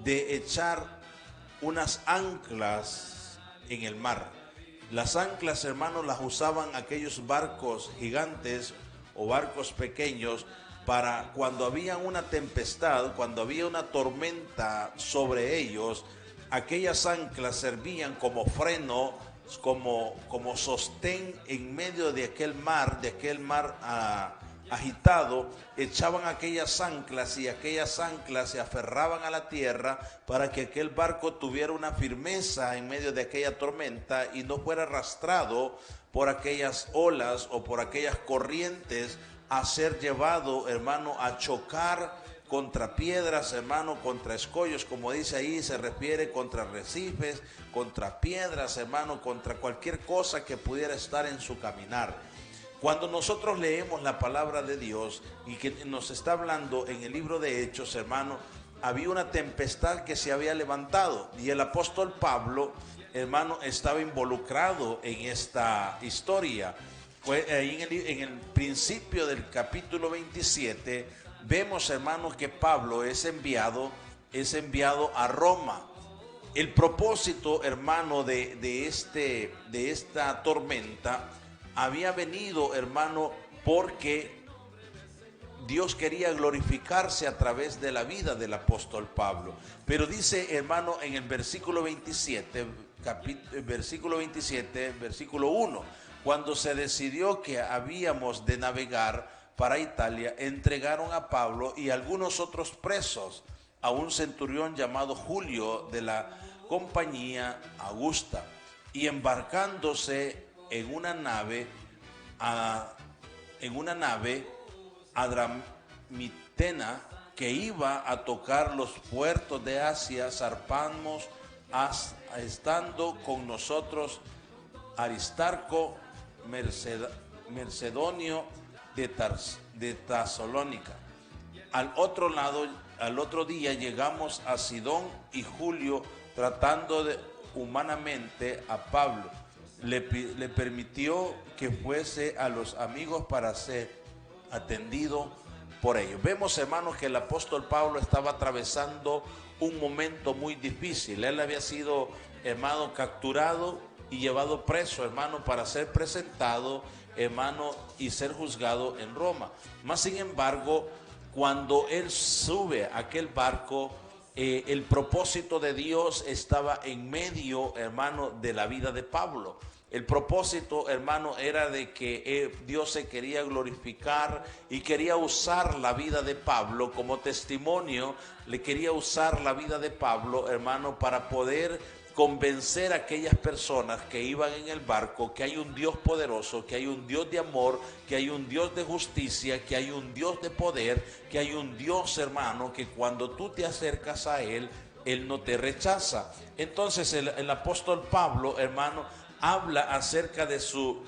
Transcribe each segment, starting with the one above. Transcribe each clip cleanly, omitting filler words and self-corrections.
de echar unas anclas en el mar. Las anclas, hermanos, las usaban aquellos barcos gigantes o barcos pequeños para cuando había una tempestad, cuando había una tormenta sobre ellos. Aquellas anclas servían como freno, como sostén en medio de aquel mar, agitado. Echaban aquellas anclas y aquellas anclas se aferraban a la tierra para que aquel barco tuviera una firmeza en medio de aquella tormenta y no fuera arrastrado por aquellas olas o por aquellas corrientes a ser llevado, hermano, a chocar contra piedras, hermano, contra escollos, como dice ahí, se refiere contra arrecifes, contra piedras, hermano, contra cualquier cosa que pudiera estar en su caminar. Cuando nosotros leemos la palabra de Dios y que nos está hablando en el libro de Hechos, hermano, había una tempestad que se había levantado y el apóstol Pablo, hermano, estaba involucrado en esta historia. Pues ahí en el principio del capítulo 27 vemos, hermanos, que Pablo es enviado a Roma. El propósito, hermano, de esta tormenta había venido, hermano, porque Dios quería glorificarse a través de la vida del apóstol Pablo. Pero dice, hermano, en el versículo 27, versículo 1, cuando se decidió que habíamos de navegar para Italia, entregaron a Pablo y algunos otros presos a un centurión llamado Julio de la compañía Augusta, y embarcándose en una nave adramitena que iba a tocar los puertos de Asia, zarpamos estando con nosotros Aristarco, Mercedonio de Tesalónica. Al otro día llegamos a Sidón, y Julio, tratando humanamente a Pablo, le permitió que fuese a los amigos para ser atendido por ellos. Vemos, hermanos, que el apóstol Pablo estaba atravesando un momento muy difícil. Él había sido, hermano, capturado y llevado preso, hermano, para ser presentado, hermano, y ser juzgado en Roma. Mas, sin embargo, cuando él sube a aquel barco, el propósito de Dios estaba en medio, hermano, de la vida de Pablo. El propósito, hermano, era de que Dios se quería glorificar y quería usar la vida de Pablo como testimonio. Le quería usar la vida de Pablo, hermano, para poder convencer a aquellas personas que iban en el barco que hay un Dios poderoso, que hay un Dios de amor, que hay un Dios de justicia, que hay un Dios de poder, que hay un Dios, hermano, que cuando tú te acercas a Él, Él no te rechaza. Entonces el apóstol Pablo, hermano, habla acerca de su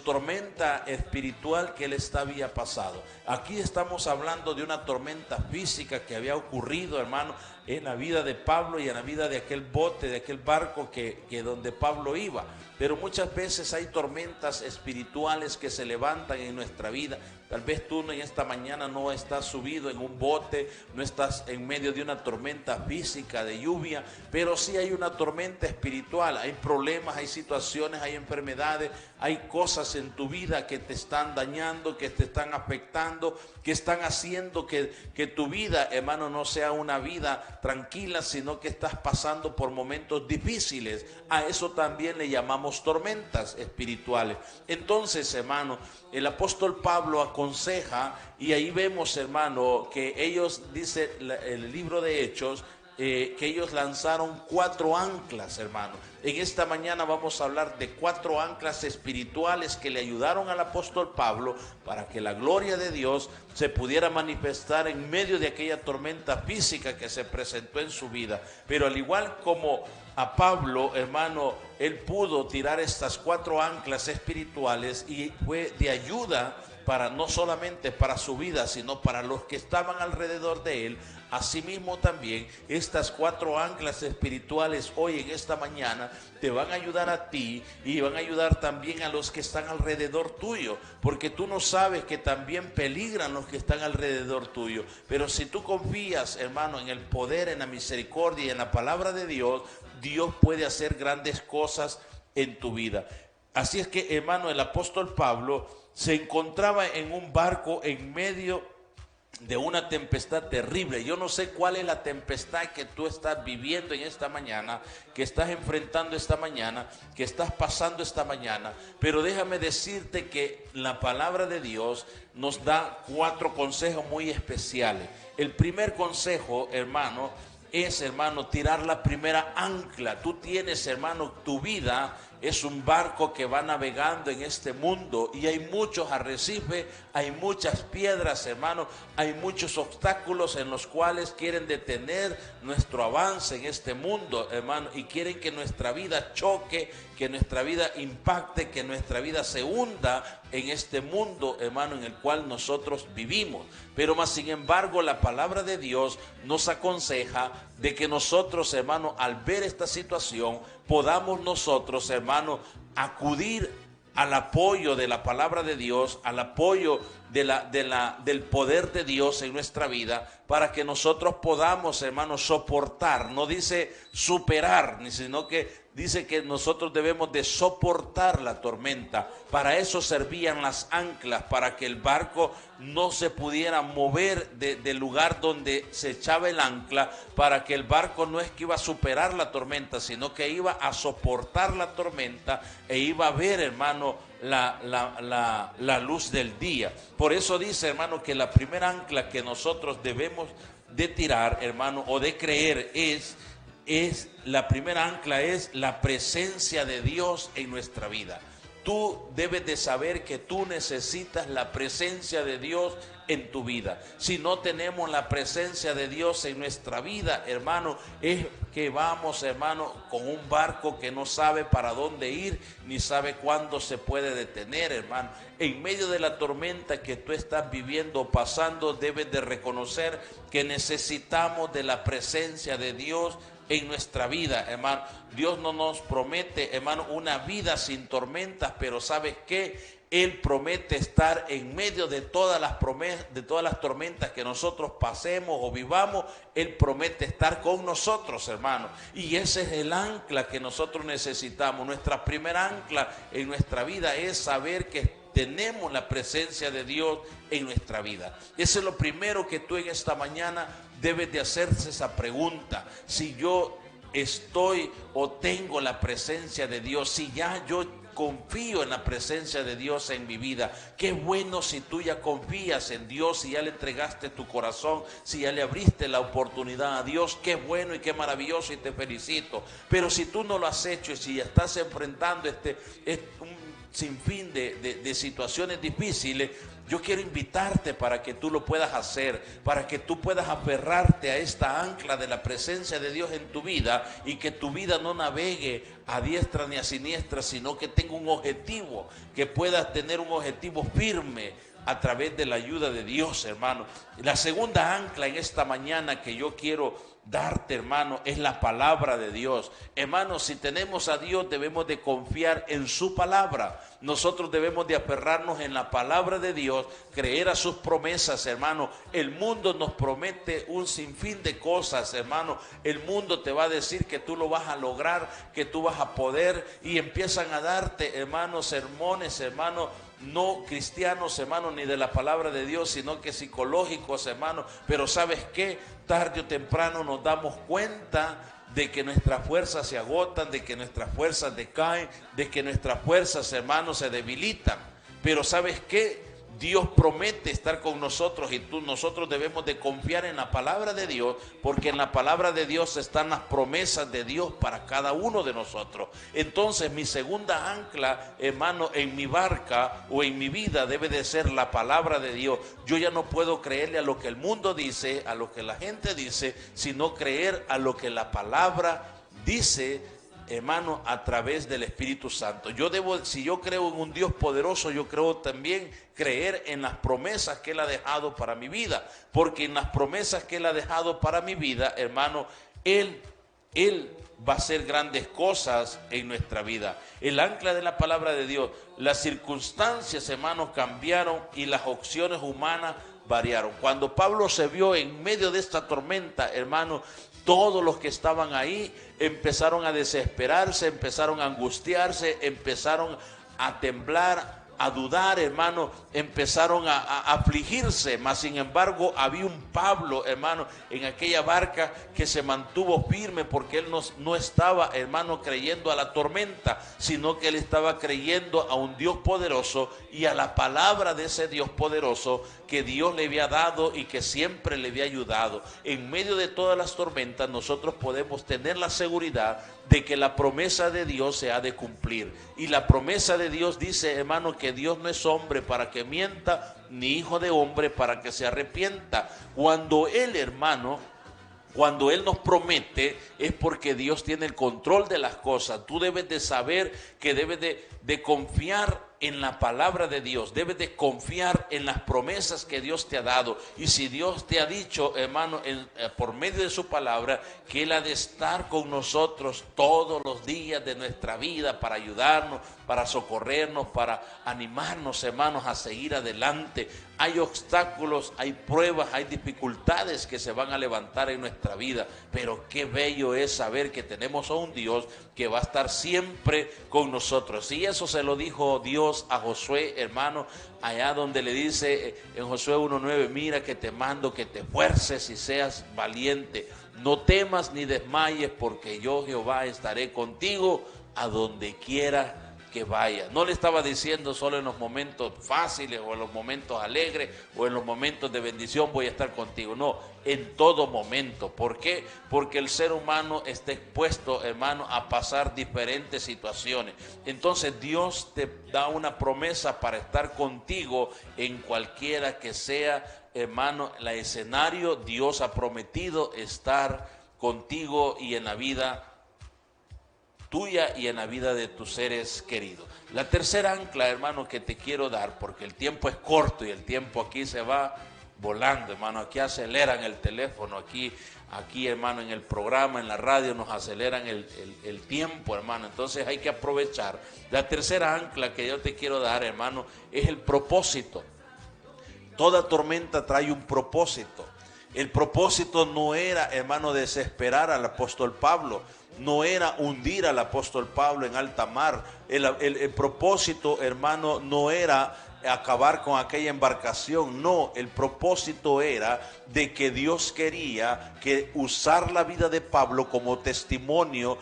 tormenta espiritual que él había pasado. Aquí estamos hablando de una tormenta física que había ocurrido, hermano, en la vida de Pablo y en la vida de aquel bote, de aquel barco que donde Pablo iba. Pero muchas veces hay tormentas espirituales que se levantan en nuestra vida. Tal vez tú en esta mañana no estás subido en un bote, no estás en medio de una tormenta física de lluvia, pero sí hay una tormenta espiritual. Hay problemas, hay situaciones, hay enfermedades, hay cosas en tu vida que te están dañando, que te están afectando, que están haciendo que tu vida, hermano, no sea una vida tranquila, sino que estás pasando por momentos difíciles. A eso también le llamamos tormentas espirituales. Entonces, hermano, el apóstol Pablo aconseja, y ahí vemos, hermano, que ellos, dice el libro de Hechos, que ellos lanzaron 4 anclas, hermano. En esta mañana vamos a hablar de 4 anclas espirituales que le ayudaron al apóstol Pablo para que la gloria de Dios se pudiera manifestar en medio de aquella tormenta física que se presentó en su vida. Pero al igual como a Pablo, hermano, él pudo tirar estas 4 anclas espirituales y fue de ayuda para no solamente para su vida, sino para los que estaban alrededor de él. Asimismo también estas 4 anclas espirituales hoy en esta mañana te van a ayudar a ti y van a ayudar también a los que están alrededor tuyo, porque tú no sabes que también peligran los que están alrededor tuyo. Pero si tú confías, hermano, en el poder, en la misericordia y en la palabra de Dios, Dios puede hacer grandes cosas en tu vida. Así es que, hermano, el apóstol Pablo se encontraba en un barco en medio de una tempestad terrible. Yo no sé cuál es la tempestad que tú estás viviendo en esta mañana, que estás enfrentando esta mañana, que estás pasando esta mañana, pero déjame decirte que la palabra de Dios nos da 4 consejos muy especiales. El primer consejo, hermano, es, hermano, tirar la primera ancla. Tú tienes, hermano, tu vida es un barco que va navegando en este mundo y hay muchos arrecifes, hay muchas piedras, hermano, hay muchos obstáculos en los cuales quieren detener nuestro avance en este mundo, hermano, y quieren que nuestra vida choque, que nuestra vida impacte, que nuestra vida se hunda en este mundo, hermano, en el cual nosotros vivimos. Pero más sin embargo, la palabra de Dios nos aconseja de que nosotros, hermano, al ver esta situación, podamos nosotros, hermano, acudir al apoyo de la palabra de Dios, al apoyo del poder de Dios en nuestra vida, para que nosotros podamos, hermano, soportar. No dice superar, sino que dice que nosotros debemos de soportar la tormenta. Para eso servían las anclas, para que el barco no se pudiera mover del lugar donde se echaba el ancla, para que el barco no es que iba a superar la tormenta, sino que iba a soportar la tormenta e iba a ver, hermano, la luz del día. Por eso dice, hermano, que la primera ancla que nosotros debemos de tirar, hermano, o de creer es la primera ancla es la presencia de Dios en nuestra vida. Tú debes de saber que tú necesitas la presencia de Dios en tu vida. Si no tenemos la presencia de Dios en nuestra vida, hermano, es que vamos, hermano, con un barco que no sabe para dónde ir, ni sabe cuándo se puede detener, hermano. En medio de la tormenta que tú estás viviendo, pasando, debes de reconocer que necesitamos de la presencia de Dios en nuestra vida, hermano. Dios no nos promete, hermano, una vida sin tormentas, pero ¿sabes qué? Él promete estar en medio de todas las tormentas que nosotros pasemos o vivamos. Él promete estar con nosotros, hermano. Y ese es el ancla que nosotros necesitamos. Nuestra primera ancla en nuestra vida es saber que tenemos la presencia de Dios en nuestra vida. Eso es lo primero que tú en esta mañana debes de hacerse esa pregunta. Si yo estoy o tengo la presencia de Dios, si ya yo confío en la presencia de Dios en mi vida. Qué bueno si tú ya confías en Dios, si ya le entregaste tu corazón, si ya le abriste la oportunidad a Dios. Qué bueno y qué maravilloso, y te felicito. Pero si tú no lo has hecho y si ya estás enfrentando un sinfín de situaciones difíciles, yo quiero invitarte para que tú lo puedas hacer, para que tú puedas aferrarte a esta ancla de la presencia de Dios en tu vida, y que tu vida no navegue a diestra ni a siniestra, sino que tenga un objetivo, que puedas tener un objetivo firme a través de la ayuda de Dios, hermano. La segunda ancla en esta mañana que yo quiero darte, hermano, es la palabra de Dios. Hermano, si tenemos a Dios, debemos de confiar en su palabra. Nosotros debemos de aferrarnos en la palabra de Dios, creer a sus promesas, hermano. El mundo nos promete un sinfín de cosas, hermano. El mundo te va a decir que tú lo vas a lograr, que tú vas a poder, y empiezan a darte, hermano, sermones, hermano, no cristianos, hermano, ni de la palabra de Dios, sino que psicológicos, hermano. Pero ¿sabes qué? Tarde o temprano nos damos cuenta de que nuestras fuerzas se agotan, de que nuestras fuerzas decaen, de que nuestras fuerzas, hermanos, se debilitan. Pero ¿sabes qué? Dios promete estar con nosotros, y nosotros debemos de confiar en la palabra de Dios, porque en la palabra de Dios están las promesas de Dios para cada uno de nosotros. Entonces, mi segunda ancla, hermano, en mi barca o en mi vida debe de ser la palabra de Dios. Yo ya no puedo creerle a lo que el mundo dice, a lo que la gente dice, sino creer a lo que la palabra dice hermano, a través del Espíritu Santo. Si yo creo en un Dios poderoso, yo creo también creer en las promesas que Él ha dejado para mi vida, porque en las promesas que Él ha dejado para mi vida, hermano, Él va a hacer grandes cosas en nuestra vida. El ancla de la palabra de Dios, las circunstancias, hermanos, cambiaron y las opciones humanas variaron. Cuando Pablo se vio en medio de esta tormenta, hermano, todos los que estaban ahí empezaron a desesperarse, empezaron a angustiarse, empezaron a temblar, a dudar, hermano, empezaron a afligirse. Mas sin embargo había un Pablo, hermano, en aquella barca que se mantuvo firme, porque él no estaba, hermano, creyendo a la tormenta, sino que él estaba creyendo a un Dios poderoso y a la palabra de ese Dios poderoso que Dios le había dado y que siempre le había ayudado. En medio de todas las tormentas nosotros podemos tener la seguridad de que la promesa de Dios se ha de cumplir. Y la promesa de Dios dice, hermano, que Dios no es hombre para que mienta, ni hijo de hombre para que se arrepienta. Cuando Él, hermano, cuando Él nos promete, es porque Dios tiene el control de las cosas. Tú debes de saber que debes de confiar en la palabra de Dios, debes de confiar en las promesas que Dios te ha dado. Y si Dios te ha dicho, hermano, por medio de su palabra, que Él ha de estar con nosotros todos los días de nuestra vida para ayudarnos, para socorrernos, para animarnos, hermanos, a seguir adelante. Hay obstáculos, hay pruebas, hay dificultades que se van a levantar en nuestra vida, pero qué bello es saber que tenemos a un Dios que va a estar siempre con nosotros. Y eso se lo dijo Dios a Josué, hermano, allá donde le dice en Josué 1:9, mira que te mando que te esfuerces y seas valiente, no temas ni desmayes, porque yo Jehová estaré contigo a donde quiera que vaya. No le estaba diciendo solo en los momentos fáciles o en los momentos alegres o en los momentos de bendición voy a estar contigo. No, en todo momento. ¿Por qué? Porque el ser humano está expuesto, hermano, a pasar diferentes situaciones. Entonces Dios te da una promesa para estar contigo en cualquiera que sea, hermano, el escenario. Dios ha prometido estar contigo y en la vida tuya y en la vida de tus seres queridos. La tercera ancla, hermano, que te quiero dar, porque el tiempo es corto y el tiempo aquí se va volando, hermano. Aquí aceleran el teléfono, aquí, hermano, en el programa, en la radio nos aceleran el tiempo, hermano. Entonces hay que aprovechar. La tercera ancla que yo te quiero dar, hermano, es el propósito. Toda tormenta trae un propósito. El propósito no era, hermano, desesperar al apóstol Pablo. No era hundir al apóstol Pablo en alta mar. El propósito, hermano, no era acabar con aquella embarcación. No, el propósito era de que Dios quería que usar la vida de Pablo como testimonio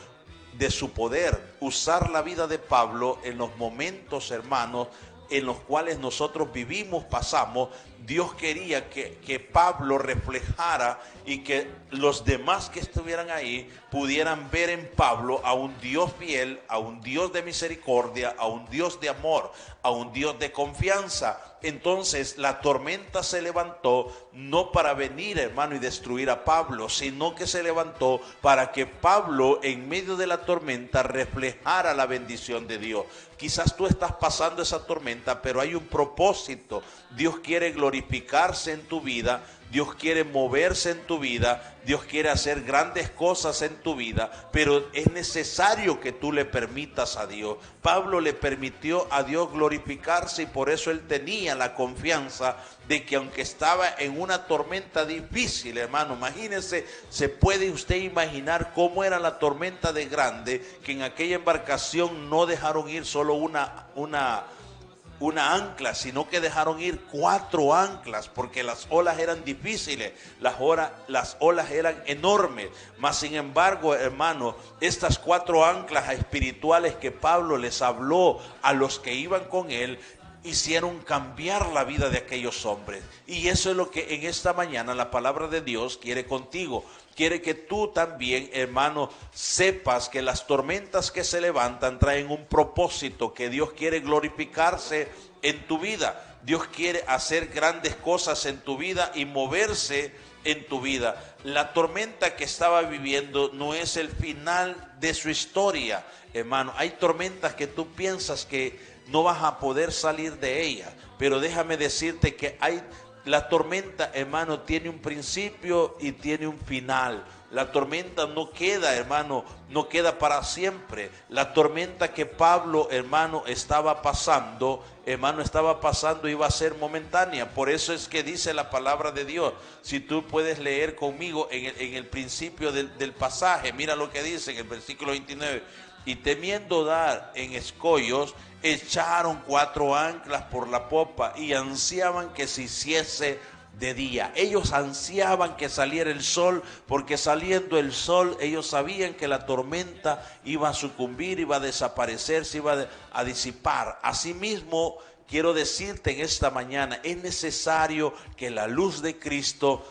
de su poder. Usar la vida de Pablo en los momentos, hermanos, en los cuales nosotros vivimos, pasamos. Dios quería que Pablo reflejara y que los demás que estuvieran ahí pudieran ver en Pablo a un Dios fiel, a un Dios de misericordia, a un Dios de amor, a un Dios de confianza. Entonces la tormenta se levantó no para venir, hermano, y destruir a Pablo, sino que se levantó para que Pablo en medio de la tormenta reflejara la bendición de Dios. Quizás tú estás pasando esa tormenta, pero hay un propósito. Dios quiere glorificarse en tu vida. Dios quiere moverse en tu vida, Dios quiere hacer grandes cosas en tu vida, pero es necesario que tú le permitas a Dios. Pablo le permitió a Dios glorificarse y por eso él tenía la confianza de que aunque estaba en una tormenta difícil, hermano, imagínense, se puede usted imaginar cómo era la tormenta de grande, que en aquella embarcación no dejaron ir solo una ancla, sino que dejaron ir 4 anclas, porque las olas eran difíciles, las olas eran enormes. Mas sin embargo, hermano, estas 4 anclas espirituales que Pablo les habló a los que iban con él, hicieron cambiar la vida de aquellos hombres. Y eso es lo que en esta mañana la palabra de Dios quiere contigo. Quiere que tú también, hermano, sepas que las tormentas que se levantan traen un propósito, que Dios quiere glorificarse en tu vida. Dios quiere hacer grandes cosas en tu vida y moverse en tu vida. La tormenta que estaba viviendo no es el final de su historia, hermano. Hay tormentas que tú piensas que no vas a poder salir de ellas, pero déjame decirte que la tormenta, hermano, tiene un principio y tiene un final. La tormenta no queda, hermano, no queda para siempre. La tormenta que Pablo, hermano, estaba pasando, iba a ser momentánea. Por eso es que dice la palabra de Dios. Si tú puedes leer conmigo en el principio del pasaje, mira lo que dice en el versículo 29. Y temiendo dar en escollos, echaron 4 anclas por la popa y ansiaban que se hiciese de día. Ellos ansiaban que saliera el sol, porque saliendo el sol ellos sabían que la tormenta iba a sucumbir, iba a desaparecer, se iba a disipar. Asimismo, quiero decirte en esta mañana, es necesario que la luz de Cristo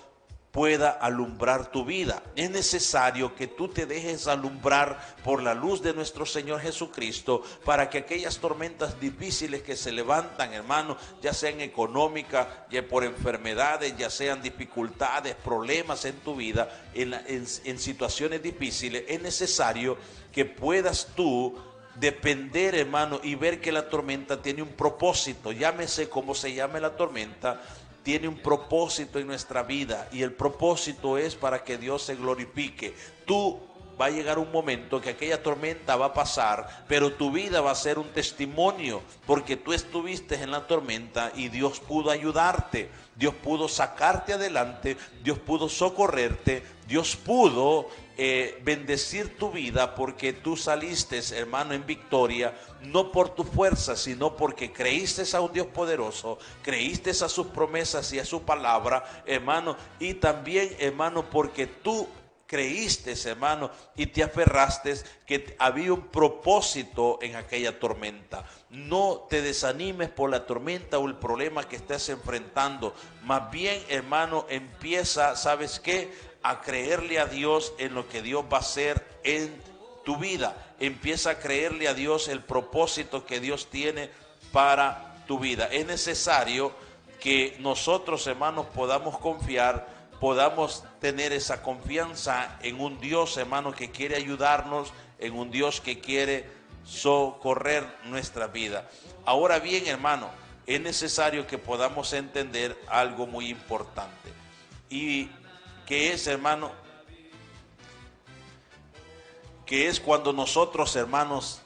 pueda alumbrar tu vida. Es necesario que tú te dejes alumbrar por la luz de nuestro Señor Jesucristo, para que aquellas tormentas difíciles que se levantan, hermano, ya sean económicas, ya por enfermedades, ya sean dificultades, problemas en tu vida, en situaciones difíciles, es necesario que puedas tú depender, hermano, y ver que la tormenta tiene un propósito. Llámese como se llame la tormenta, tiene un propósito en nuestra vida, y el propósito es para que Dios se glorifique. Va a llegar un momento que aquella tormenta va a pasar, pero tu vida va a ser un testimonio, porque tú estuviste en la tormenta y Dios pudo ayudarte, Dios pudo sacarte adelante, Dios pudo socorrerte, Dios pudo bendecir tu vida, porque tú saliste, hermano, en victoria, no por tu fuerza, sino porque creíste a un Dios poderoso, creíste a sus promesas y a su palabra, hermano, y también, hermano, porque tú creíste, hermano, y te aferraste que había un propósito en aquella tormenta. No te desanimes por la tormenta o el problema que estés enfrentando. Más bien, hermano, empieza, ¿sabes qué?, a creerle a Dios en lo que Dios va a hacer en tu vida. Empieza a creerle a Dios el propósito que Dios tiene para tu vida. Es necesario que nosotros, hermanos, podamos confiar, podamos tener esa confianza en un Dios, hermano, que quiere ayudarnos, en un Dios que quiere socorrer nuestra vida. Ahora bien, hermano, es necesario que podamos entender algo muy importante, y que es, hermano, que es cuando nosotros, hermanos,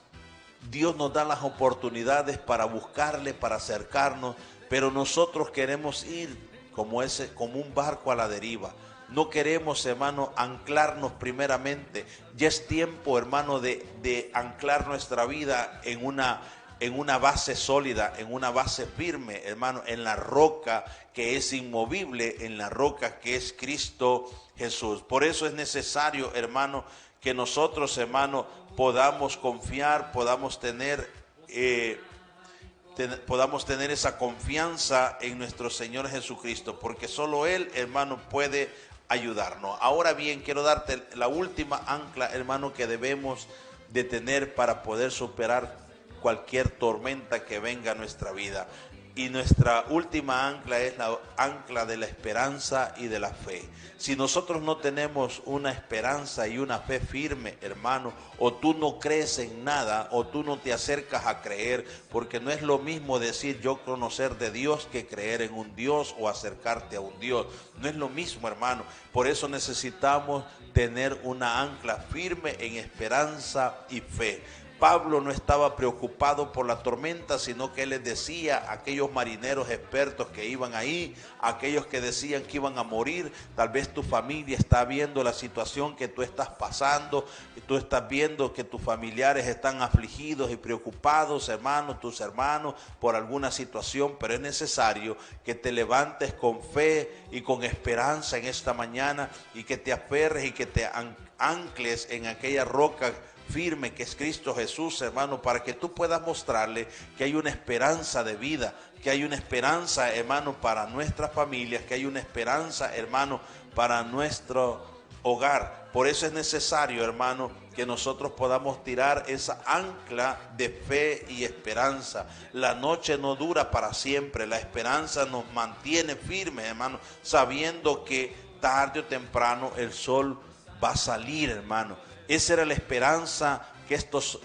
Dios nos da las oportunidades para buscarle, para acercarnos, pero nosotros queremos ir como un barco a la deriva. No queremos, hermano, anclarnos primeramente. Ya es tiempo, hermano, de anclar nuestra vida en una base sólida, en una base firme, hermano, en la roca que es inmovible, en la roca que es Cristo Jesús. Por eso es necesario, hermano, que nosotros, hermano, podamos confiar, podamos tener esa confianza en nuestro Señor Jesucristo, porque solo Él, hermano, puede ayudarnos. Ahora bien, quiero darte la última ancla, hermano, que debemos de tener para poder superar cualquier tormenta que venga a nuestra vida. Y nuestra última ancla es la ancla de la esperanza y de la fe. Si nosotros no tenemos una esperanza y una fe firme, hermano, o tú no crees en nada, o tú no te acercas a creer, porque no es lo mismo decir yo conocer de Dios que creer en un Dios o acercarte a un Dios. No es lo mismo, hermano. Por eso necesitamos tener una ancla firme en esperanza y fe. Pablo no estaba preocupado por la tormenta, sino que él les decía a aquellos marineros expertos que iban ahí, a aquellos que decían que iban a morir. Tal vez tu familia está viendo la situación que tú estás pasando, y tú estás viendo que tus familiares están afligidos y preocupados, hermanos, tus hermanos, por alguna situación, pero es necesario que te levantes con fe y con esperanza en esta mañana, y que te aferres y que te ancles en aquella roca firme que es Cristo Jesús, hermano, para que tú puedas mostrarle que hay una esperanza de vida, que hay una esperanza, hermano, para nuestras familias, que hay una esperanza, hermano, para nuestro hogar. Por eso es necesario, hermano, que nosotros podamos tirar esa ancla de fe y esperanza. La noche no dura para siempre, la esperanza nos mantiene firmes, hermano, sabiendo que tarde o temprano el sol va a salir, hermano. Esa era la esperanza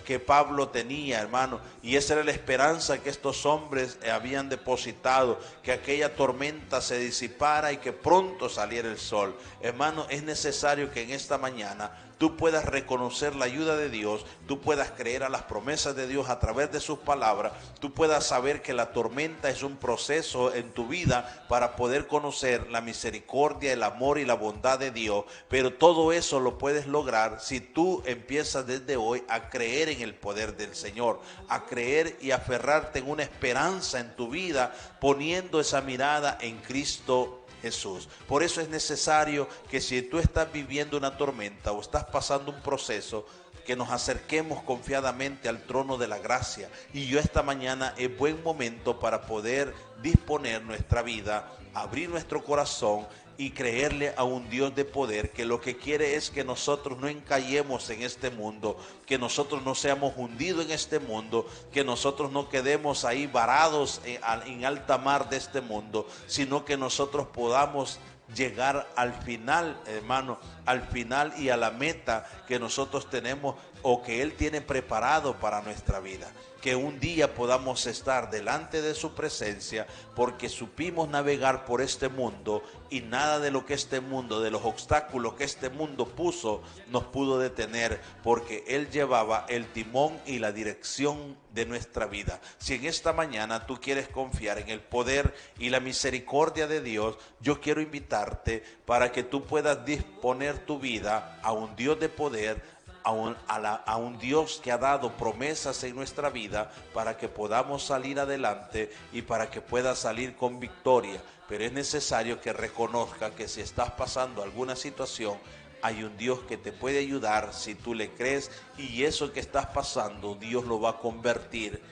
que Pablo tenía, hermano, y esa era la esperanza que estos hombres habían depositado, que aquella tormenta se disipara y que pronto saliera el sol. Hermano, es necesario que en esta mañana tú puedas reconocer la ayuda de Dios, tú puedas creer a las promesas de Dios a través de sus palabras, tú puedas saber que la tormenta es un proceso en tu vida para poder conocer la misericordia, el amor y la bondad de Dios. Pero todo eso lo puedes lograr si tú empiezas desde hoy a creer en el poder del Señor, a creer y aferrarte en una esperanza en tu vida, poniendo esa mirada en Cristo Jesús. Por eso es necesario que si tú estás viviendo una tormenta o estás pasando un proceso, que nos acerquemos confiadamente al trono de la gracia. Y yo esta mañana es buen momento para poder disponer nuestra vida, abrir nuestro corazón y creerle a un Dios de poder, que lo que quiere es que nosotros no encallemos en este mundo, que nosotros no seamos hundidos en este mundo, que nosotros no quedemos ahí varados en alta mar de este mundo, sino que nosotros podamos llegar al final, hermano, al final y a la meta que nosotros tenemos o que Él tiene preparado para nuestra vida. Que un día podamos estar delante de su presencia porque supimos navegar por este mundo y nada de lo que este mundo, de los obstáculos que este mundo puso, nos pudo detener, porque Él llevaba el timón y la dirección de nuestra vida. Si en esta mañana tú quieres confiar en el poder y la misericordia de Dios, yo quiero invitarte para que tú puedas disponer tu vida a un Dios de poder, a un Dios que ha dado promesas en nuestra vida para que podamos salir adelante y para que puedas salir con victoria. Pero es necesario que reconozca que si estás pasando alguna situación, hay un Dios que te puede ayudar si tú le crees, y eso que estás pasando Dios lo va a convertir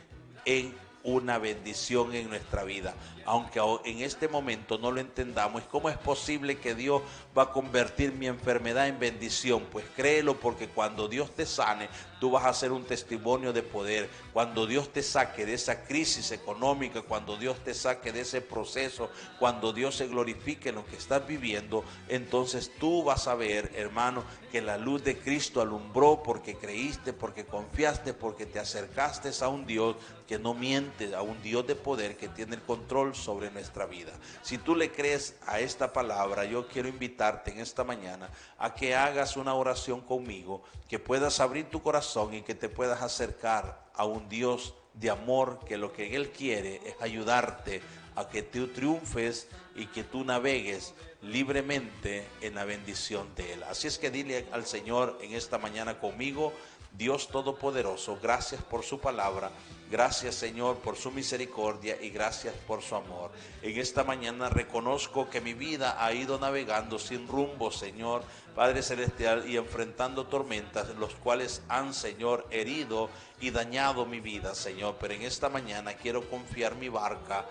en una bendición en nuestra vida. Aunque en este momento no lo entendamos, ¿cómo es posible que Dios va a convertir mi enfermedad en bendición? Pues créelo, porque cuando Dios te sane, tú vas a ser un testimonio de poder. Cuando Dios te saque de esa crisis económica, cuando Dios te saque de ese proceso, cuando Dios se glorifique en lo que estás viviendo, entonces tú vas a ver, hermano, que la luz de Cristo alumbró porque creíste, porque confiaste, porque te acercaste a un Dios que no miente, a un Dios de poder que tiene el control sobre nuestra vida. Si tú le crees a esta palabra, yo quiero invitarte en esta mañana a que hagas una oración conmigo, que puedas abrir tu corazón y que te puedas acercar a un Dios de amor, que lo que Él quiere es ayudarte a que tú triunfes y que tú navegues libremente en la bendición de Él. Así es que dile al Señor en esta mañana conmigo: Dios Todopoderoso, gracias por su palabra, gracias Señor por su misericordia y gracias por su amor. En esta mañana reconozco que mi vida ha ido navegando sin rumbo, Señor, Padre Celestial, y enfrentando tormentas, los cuales han, Señor, herido y dañado mi vida, Señor. Pero en esta mañana quiero confiar mi barca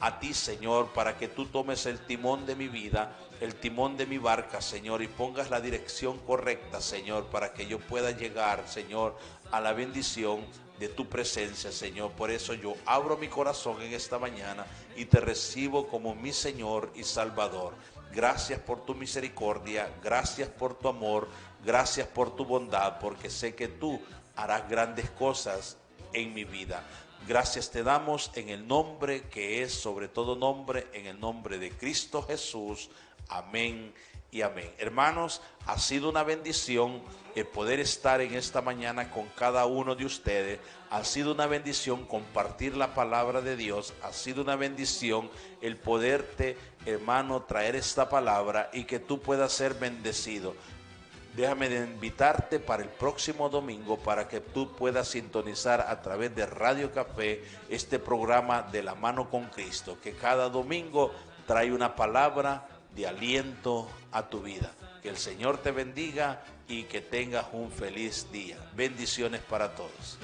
a ti, Señor, para que tú tomes el timón de mi vida, el timón de mi barca, Señor, y pongas la dirección correcta, Señor, para que yo pueda llegar, Señor, a la bendición de tu presencia, Señor. Por eso yo abro mi corazón en esta mañana y te recibo como mi Señor y Salvador. Gracias por tu misericordia, gracias por tu amor, gracias por tu bondad, porque sé que tú harás grandes cosas en mi vida. Gracias te damos en el nombre que es sobre todo nombre, en el nombre de Cristo Jesús. Amén y amén. Hermanos, ha sido una bendición el poder estar en esta mañana con cada uno de ustedes. Ha sido una bendición compartir la palabra de Dios. Ha sido una bendición el poderte, hermano, traer esta palabra y que tú puedas ser bendecido. Déjame de invitarte para el próximo domingo para que tú puedas sintonizar a través de Radio Café este programa de La Mano con Cristo, que cada domingo trae una palabra de aliento a tu vida. Que el Señor te bendiga y que tengas un feliz día. Bendiciones para todos.